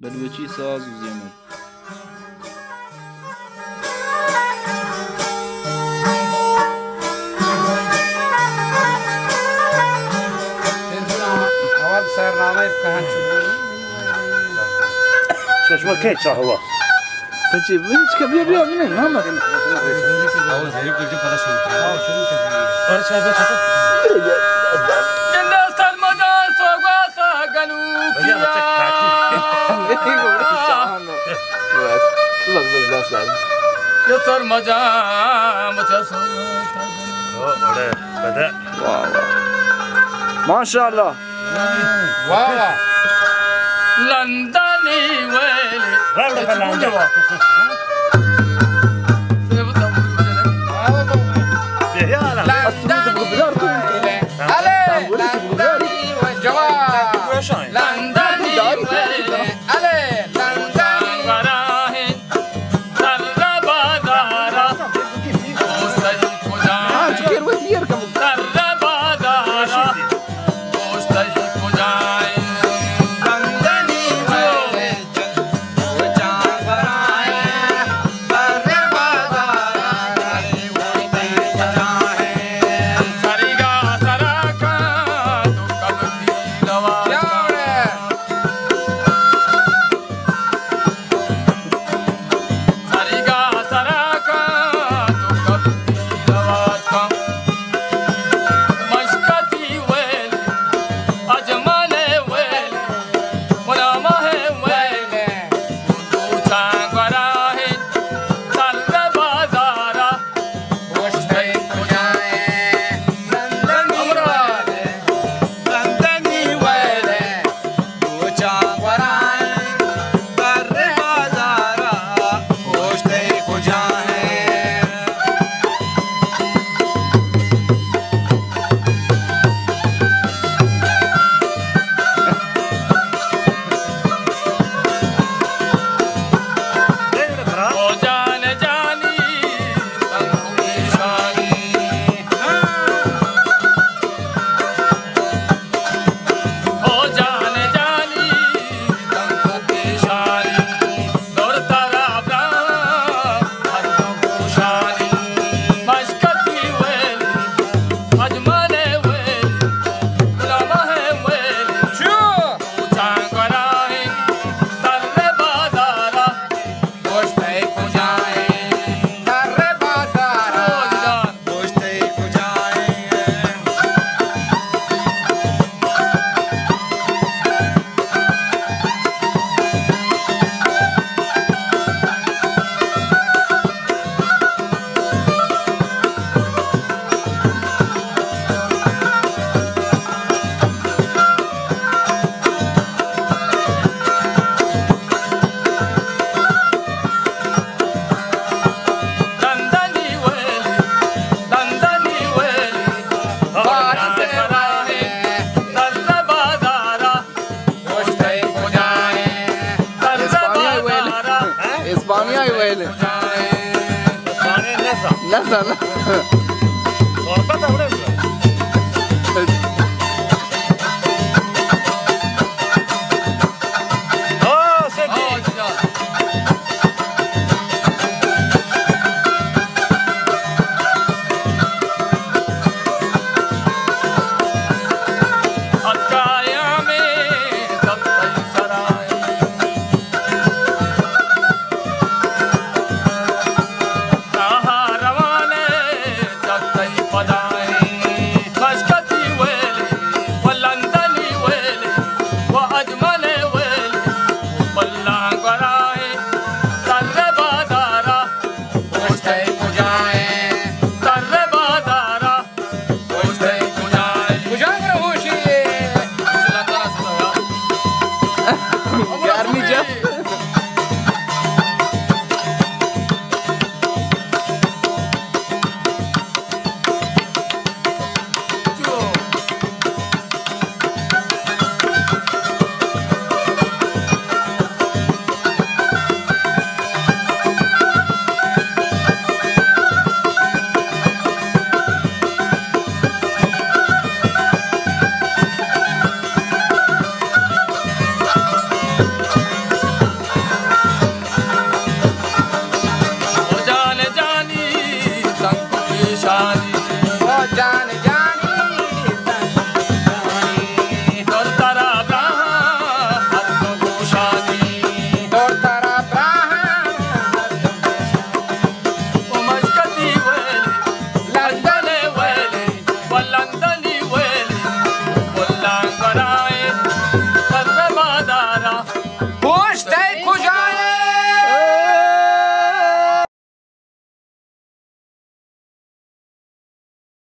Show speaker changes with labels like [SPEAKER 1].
[SPEAKER 1] بلوچی ساز و زیمر
[SPEAKER 2] اول سرنامه بکن
[SPEAKER 3] شما کی چاهوا
[SPEAKER 1] بچه بیا بیا بینه محمد
[SPEAKER 2] اول زیرب دوجه پدا شروع
[SPEAKER 3] آره چای بچه
[SPEAKER 4] يطر مجام
[SPEAKER 3] آره بده
[SPEAKER 1] ما شاء الله
[SPEAKER 2] واو
[SPEAKER 4] لندني ويلي
[SPEAKER 3] راوده فلانده بهيالا
[SPEAKER 2] لندني وجواب لندني ويلي علي لندني
[SPEAKER 4] وراهن تربادارا وستي كجاي تربادارا وستي كجاي
[SPEAKER 2] لندني ويلي وجان براي بري بازار وستي جاي
[SPEAKER 4] سريغا سراكا تكبتي لواكا سريغا سراكا تكبتي لواكا مشكتي ويلي أجمالي ويلي منامه ويلي كنتو تانغراهن تربادارا
[SPEAKER 2] وستي كجاي لندني ويلي لندني ويلي وجان براي بري بازار وستي كجاي
[SPEAKER 4] ओ जान जानी तंगु निशानी ओ जान जानी तंगु निशानी दौर तारा ब्रा हर दो कुशानी मशकती वेली अजमले वेली गुलामहे वेली
[SPEAKER 2] شو
[SPEAKER 4] चांगराही तर्रे बादारा
[SPEAKER 2] وستي كجاي بري بازار وستي كجاي
[SPEAKER 4] लंदनी वेली
[SPEAKER 2] باريس
[SPEAKER 4] कराहे तर्रे बादारा
[SPEAKER 2] وستي كجاي
[SPEAKER 4] तर्रे बादारा
[SPEAKER 1] اسبانيا ويلي
[SPEAKER 3] اسبانيا نسا
[SPEAKER 1] نسا
[SPEAKER 3] غربتها ولا